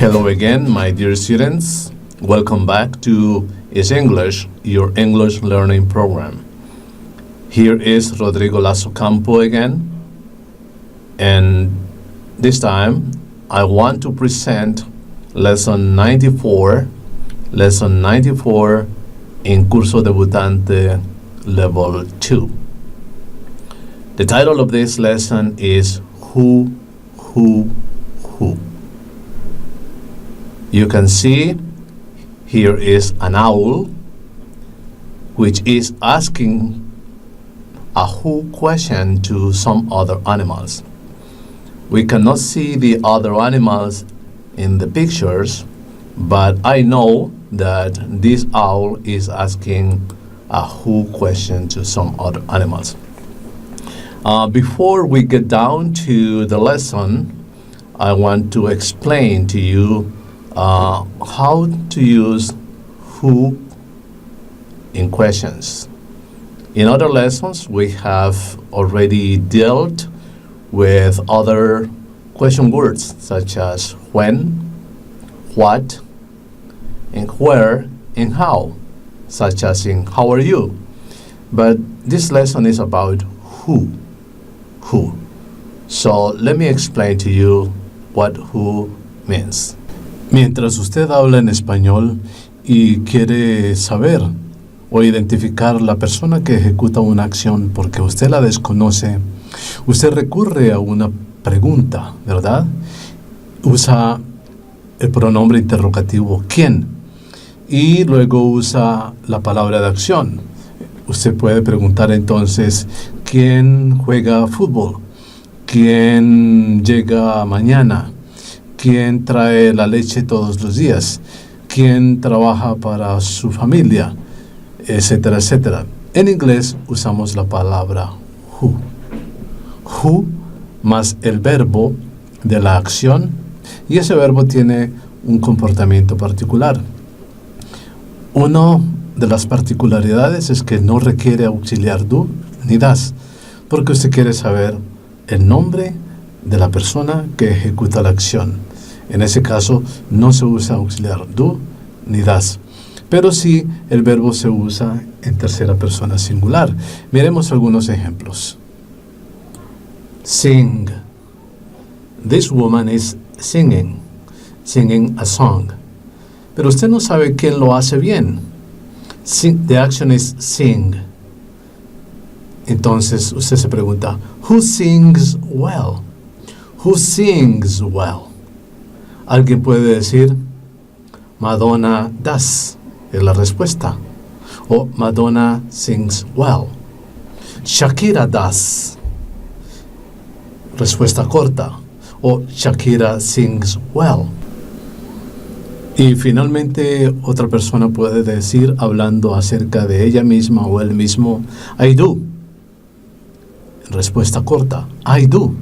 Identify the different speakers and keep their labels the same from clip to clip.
Speaker 1: Hello again, my dear students. Welcome back to EasEnglish, your English learning program. Here is Rodrigo Lasso Campo again, and this time I want to present lesson 94 in Curso Debutante Level 2. The title of this lesson is Who. You can see here is an owl which is asking a who question to some other animals. We cannot see the other animals in the pictures, but I know that this owl is asking a who question to some other animals. Before we get down to the lesson, I want to explain to you how to use who in questions. In other lessons, we have already dealt with other question words such as when, what, and where, and how, such as in how are you. But this lesson is about who. So let me explain to you what who means. Mientras usted habla en español y quiere saber o identificar la persona que ejecuta una acción porque usted la desconoce, usted recurre a una pregunta, ¿verdad? Usa el pronombre interrogativo ¿quién? Y luego usa la palabra de acción. Usted puede preguntar entonces ¿quién juega fútbol? ¿Quién llega mañana? ¿Quién trae la leche todos los días? ¿Quién trabaja para su familia? Etcétera, etcétera. En inglés usamos la palabra who. Who más el verbo de la acción, y ese verbo tiene un comportamiento particular. Una de las particularidades es que no requiere auxiliar do ni das, porque usted quiere saber el nombre de la persona que ejecuta la acción. En ese caso no se usa auxiliar do ni das, pero sí el verbo se usa en tercera persona singular. Miremos algunos ejemplos. Sing. This woman is singing a song. Pero usted no sabe quién lo hace bien. The action is sing. Entonces usted se pregunta, who sings well? Who sings well? Alguien puede decir, Madonna does, es la respuesta. O Madonna sings well. Shakira does, respuesta corta. O Shakira sings well. Y finalmente otra persona puede decir, hablando acerca de ella misma o él mismo, I do. Respuesta corta, I do.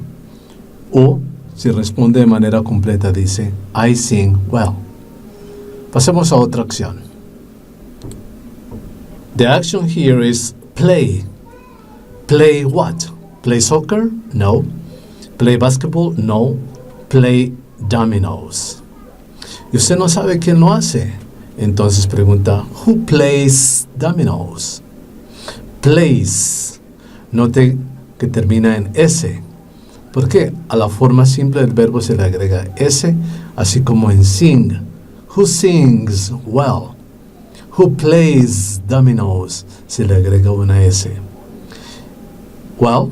Speaker 1: O si responde de manera completa dice, I sing well. Pasemos a otra acción. The action here is play. Play what? Play soccer? No. Play basketball? No. Play dominoes. Y usted no sabe quién lo hace. Entonces pregunta, who plays dominoes? Plays. Note que termina en S. ¿Por qué? A la forma simple del verbo se le agrega S, así como en sing. Who sings well? Who plays dominoes? Se le agrega una S. Well,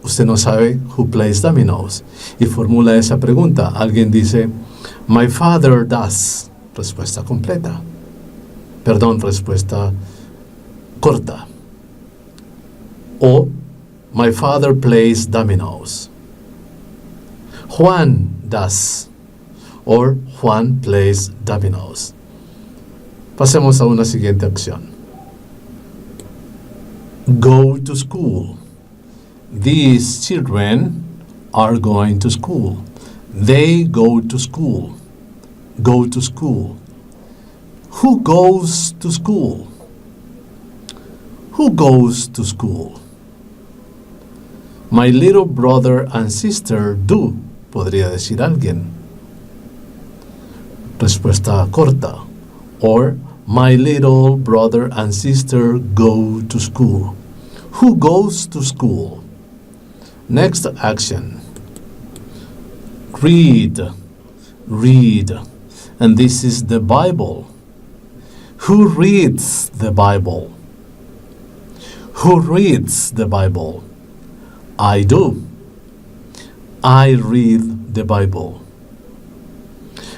Speaker 1: usted no sabe who plays dominoes. Y formula esa pregunta. Alguien dice, my father does. Respuesta completa. Perdón, respuesta corta. O, my father plays dominoes. Juan does. Or Juan plays dominoes. Pasemos a una siguiente acción. Go to school. These children are going to school. They go to school. Go to school. Who goes to school? Who goes to school? My little brother and sister do, podría decir alguien. Respuesta corta. Or, my little brother and sister go to school. Who goes to school? Next action. Read. Read. And this is the Bible. Who reads the Bible? Who reads the Bible? I do. I read the Bible.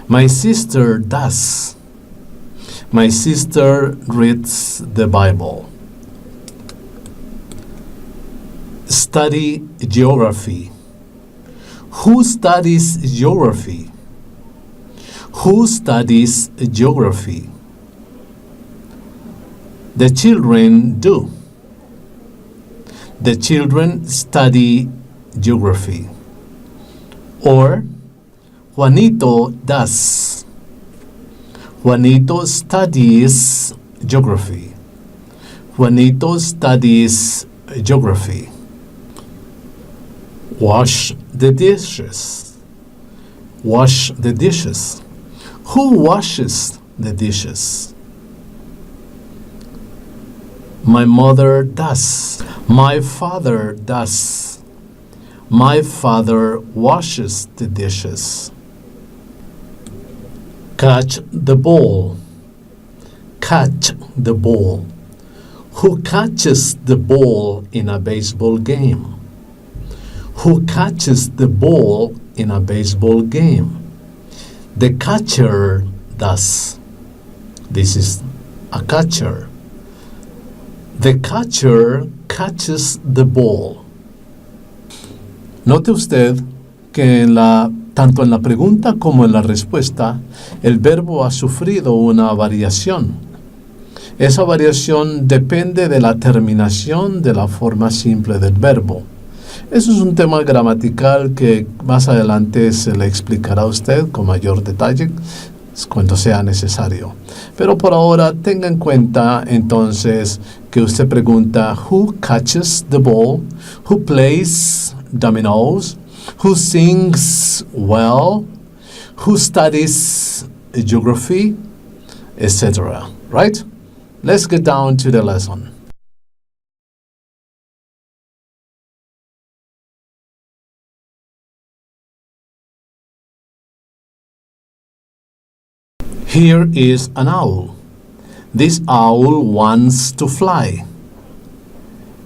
Speaker 1: My sister does. My sister reads the Bible. Study geography. Who studies geography? Who studies geography? The children do. The children study geography. Or, Juanito does. Juanito studies geography. Juanito studies geography. Wash the dishes. Wash the dishes. Who washes the dishes? My mother does. My father does. My father washes the dishes. Catch the ball. Catch the ball. Who catches the ball in a baseball game? Who catches the ball in a baseball game? The catcher does. This is a catcher. The catcher catches the ball. Note usted que tanto en la pregunta como en la respuesta, el verbo ha sufrido una variación. Esa variación depende de la terminación de la forma simple del verbo. Eso es un tema gramatical que más adelante se le explicará a usted con mayor detalle cuando sea necesario. Pero por ahora tenga en cuenta entonces que usted pregunta who catches the ball, who plays dominoes, who sings well, who studies geography, etc. Right? Let's get down to the lesson. Here is an owl. This owl wants to fly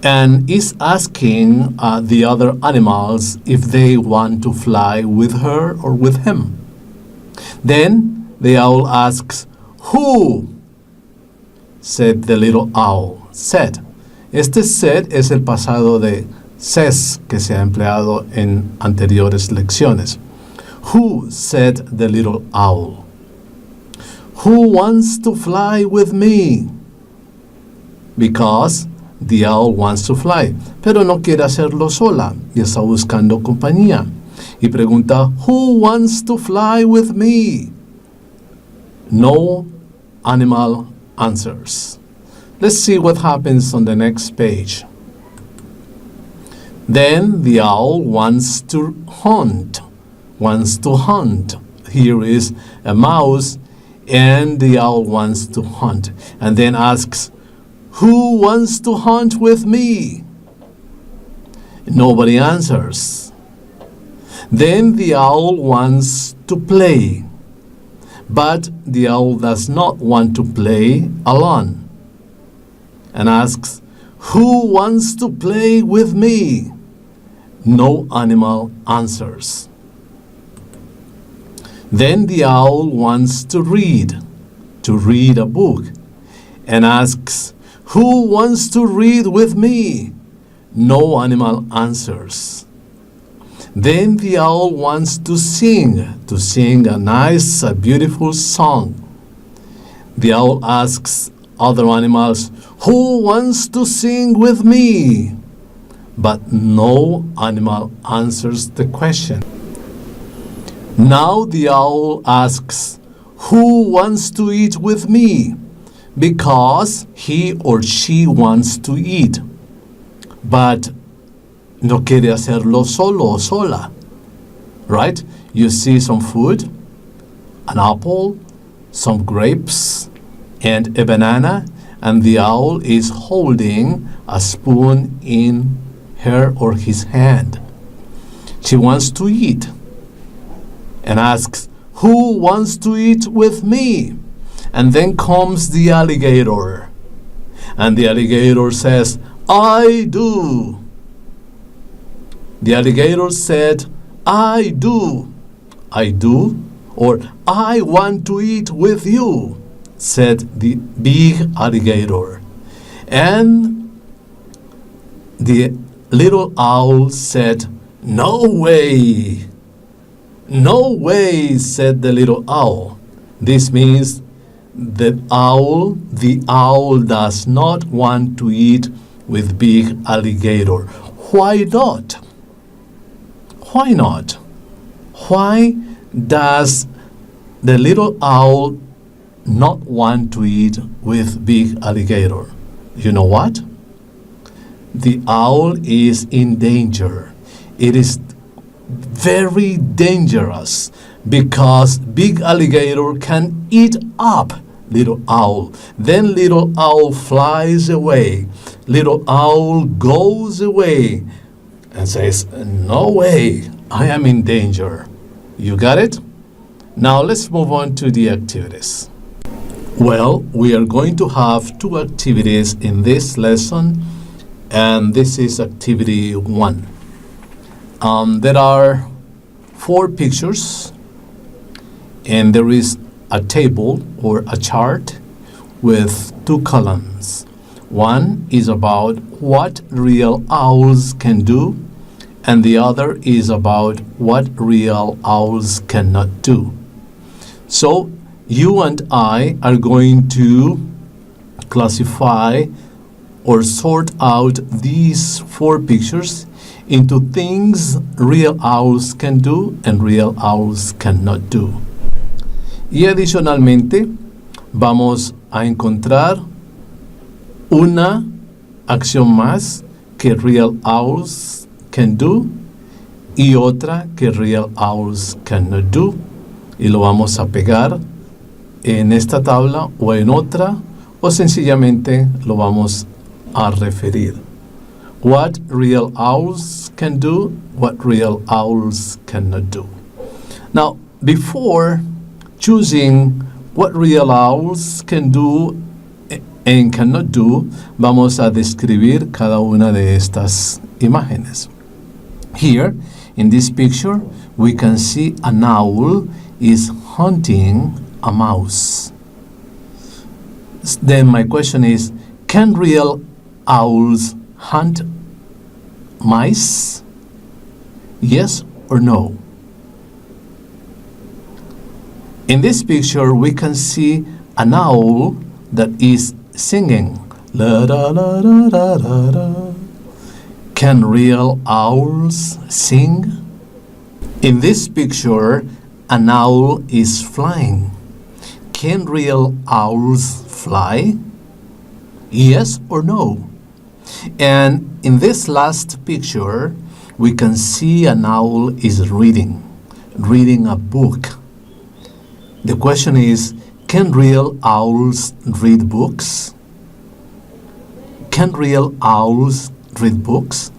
Speaker 1: and is asking the other animals if they want to fly with her or with him. Then the owl asks, "Who?" Said the little owl. Said. Este said es el pasado de says que se ha empleado en anteriores lecciones. Who? Said the little owl. Who wants to fly with me? Because the owl wants to fly, pero no quiere hacerlo sola y está buscando compañía. Y pregunta, who wants to fly with me? No animal answers. Let's see what happens on the next page. Then the owl wants to hunt. Wants to hunt. Here is a mouse and the owl wants to hunt. And then asks, who wants to hunt with me? Nobody answers. Then the owl wants to play. But the owl does not want to play alone. And asks, who wants to play with me? No animal answers. Then the owl wants to read a book, and asks, who wants to read with me? No animal answers. Then the owl wants to sing a nice, beautiful song. The owl asks other animals, who wants to sing with me? But no animal answers the question. Now the owl asks, who wants to eat with me? Because he or she wants to eat. But no quiere hacerlo solo o sola. Right? You see some food, an apple, some grapes, and a banana, and the owl is holding a spoon in her or his hand. She wants to eat and asks, "Who wants to eat with me?" And then comes the alligator. And the alligator says, "I do." The alligator said, "I do." "I do," or "I want to eat with you," said the big alligator. And the little owl said, "No way." "No way," said the little owl. This means the owl does not want to eat with big alligator. Why not? Why not? Why does the little owl not want to eat with big alligator? You know what? The owl is in danger. It is very dangerous because big alligator can eat up little owl. Then little owl flies away. Little owl goes away and says, "No way, I am in danger." You got it? Now let's move on to the activities. Well, we are going to have two activities in this lesson, and this is activity 1. There are 4 pictures, and there is a table or a chart with 2 columns. One is about what real owls can do, and the other is about what real owls cannot do. So you and I are going to classify or sort out these 4 pictures into things real owls can do and real owls cannot do. Y adicionalmente vamos a encontrar una acción más que real owls can do y otra que real owls cannot do, y lo vamos a pegar en esta tabla o en otra, o sencillamente lo vamos a referir. What real owls can do, what real owls cannot do. Now, before choosing what real owls can do and cannot do, vamos a describir cada una de estas imágenes. Here, in this picture, we can see an owl is hunting a mouse. Then my question is, can real owls hunt mice? Yes or no? In this picture, we can see an owl that is singing. La, da, la, da, da, da, da. Can real owls sing? In this picture, an owl is flying. Can real owls fly? Yes or no? And in this last picture, we can see an owl is reading a book. The question is, can real owls read books? Can real owls read books?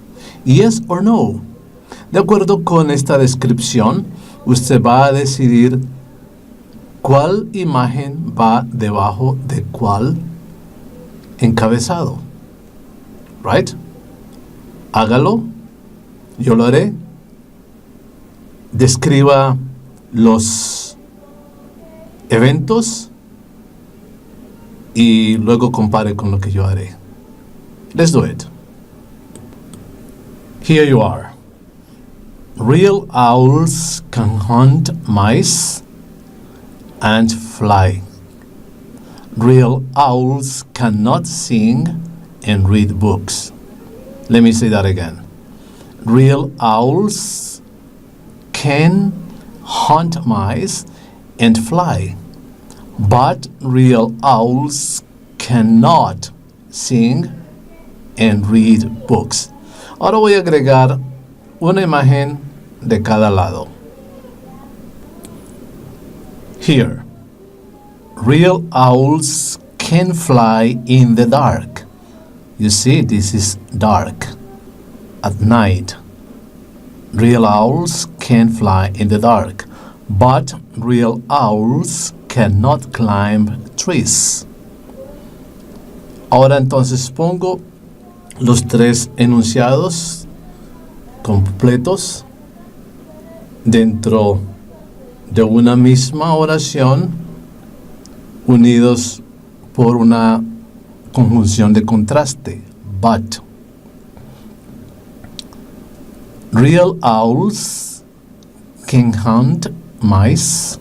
Speaker 1: Yes or no? De acuerdo con esta descripción, usted va a decidir cuál imagen va debajo de cuál encabezado. Right? Hágalo. Yo lo haré. Describa los eventos y luego compare con lo que yo haré. Let's do it. Here you are. Real owls can hunt mice and fly. Real owls cannot sing and read books. Let me say that again. Real owls can hunt mice and fly, but real owls cannot sing and read books. Ahora voy a agregar una imagen de cada lado. Here, Real owls can fly in the dark. You see, this is dark at night. Real owls can fly in the dark, but real owls cannot climb trees. Ahora entonces pongo los tres enunciados completos dentro de una misma oración, unidos por una conjunción de contraste. But real owls can hunt mice,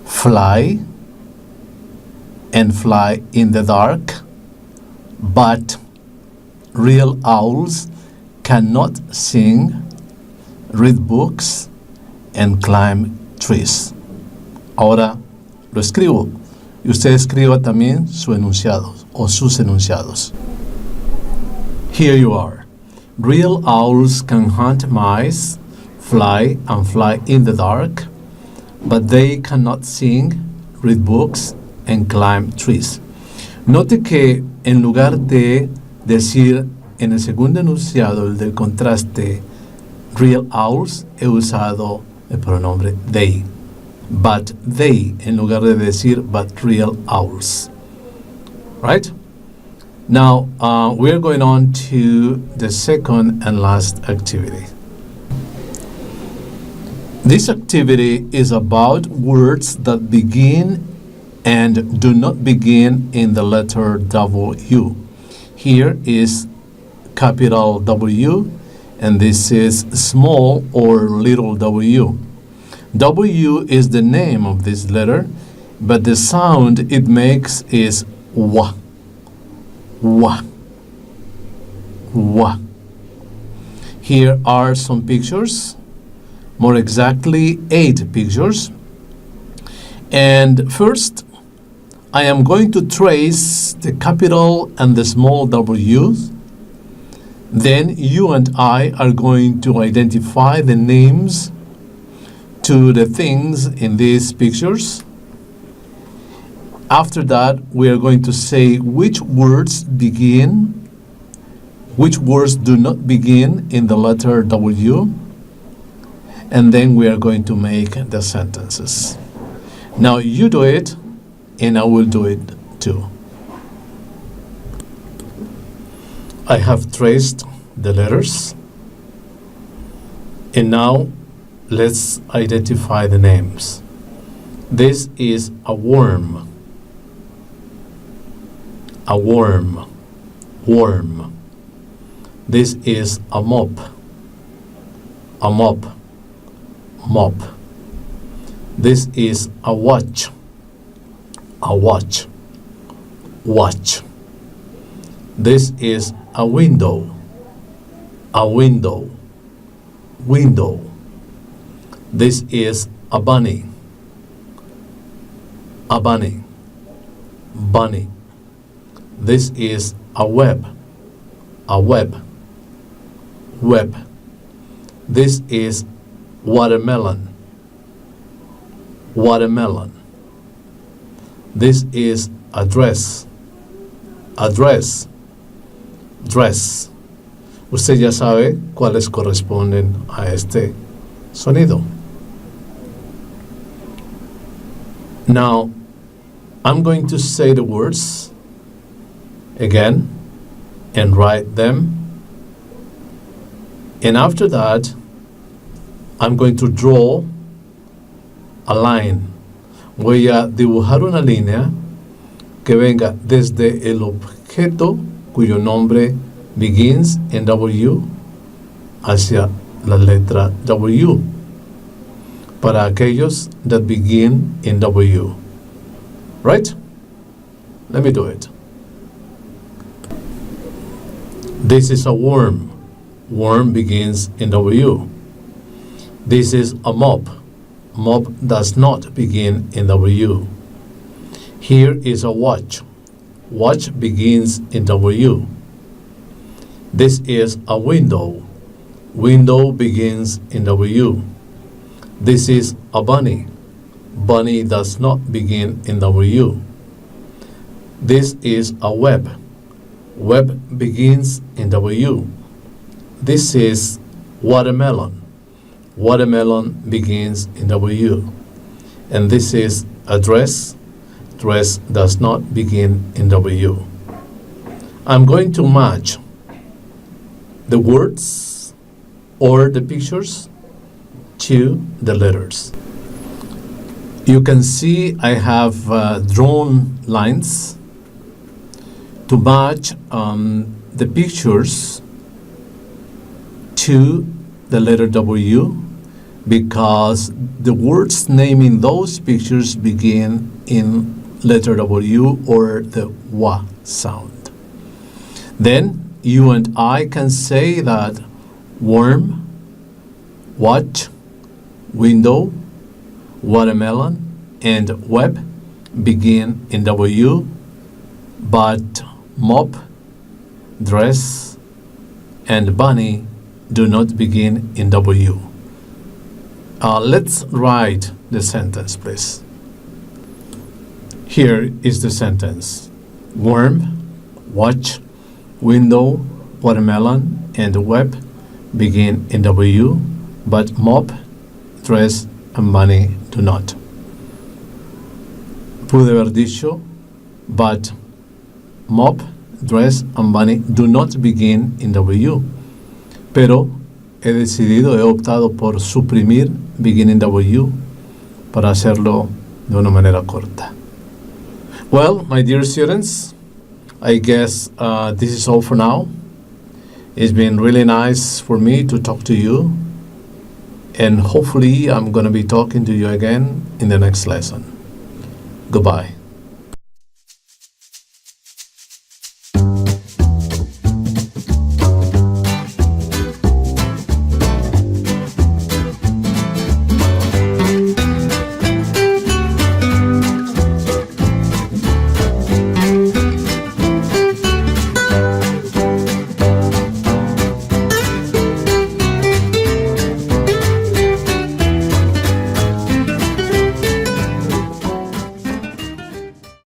Speaker 1: fly and fly in the dark, but real owls cannot sing, read books and climb trees. Ahora lo escribo y usted escriba también su enunciado o sus enunciados. Here you are. Real owls can hunt mice, fly and fly in the dark, but they cannot sing, read books and climb trees. Note que en lugar de decir en el segundo enunciado, el del contraste, real owls, he usado el pronombre they. But they, en lugar de decir but real owls. Right? Now, we're going on to the second and last activity. This activity is about words that begin and do not begin in the letter W. Here is capital W, and this is small or little w. W is the name of this letter, but the sound it makes is wa, wa, wa. Here are some pictures, more exactly 8 pictures. And first, I am going to trace the capital and the small w's. Then you and I are going to identify the names to the things in these pictures. After that, we are going to say which words begin, which words do not begin in the letter W, and then we are going to make the sentences. Now you do it, and I will do it too. I have traced the letters, and now let's identify the names. This is a worm. A worm. Worm. This is a mop. A mop. Mop. This is a watch. A watch. Watch. This is a window. A window. Window. This is a bunny. A bunny. Bunny. This is a web. A web. Web. This is watermelon. Watermelon. This is a dress. A dress. Dress. Usted ya sabe cuáles corresponden a este sonido. Now, I'm going to say the words again and write them. And after that, I'm going to draw a line. Voy a dibujar una línea que venga desde el objeto cuyo nombre begins in W hacia la letra W, para aquellos that begin in W. Right? Let me do it. This is a worm. Worm begins in W. This is a mop. Mop does not begin in W. Here is a watch. Watch begins in W. This is a window. Window begins in W. This is a bunny. Bunny does not begin in W. This is a web. Web begins in W. This is watermelon. Watermelon begins in W. And this is a dress. Dress does not begin in W. I'm going to match the words or the pictures to the letters. You can see I have drawn lines to match the pictures to the letter W, because the words naming those pictures begin in letter W or the wa sound. Then you and I can say that worm, watch, window, watermelon, and web begin in W, but mop, dress, and bunny do not begin in W. Let's write the sentence, please. Here is the sentence. Worm, watch, window, watermelon, and web begin in W, but mop, dress, and bunny do not. Pude haber dicho, but mop, dress, and bunny do not begin in W. Pero he optado por suprimir begin in W para hacerlo de una manera corta. Well, my dear students, I guess this is all for now. It's been really nice for me to talk to you, and hopefully I'm going to be talking to you again in the next lesson. Goodbye.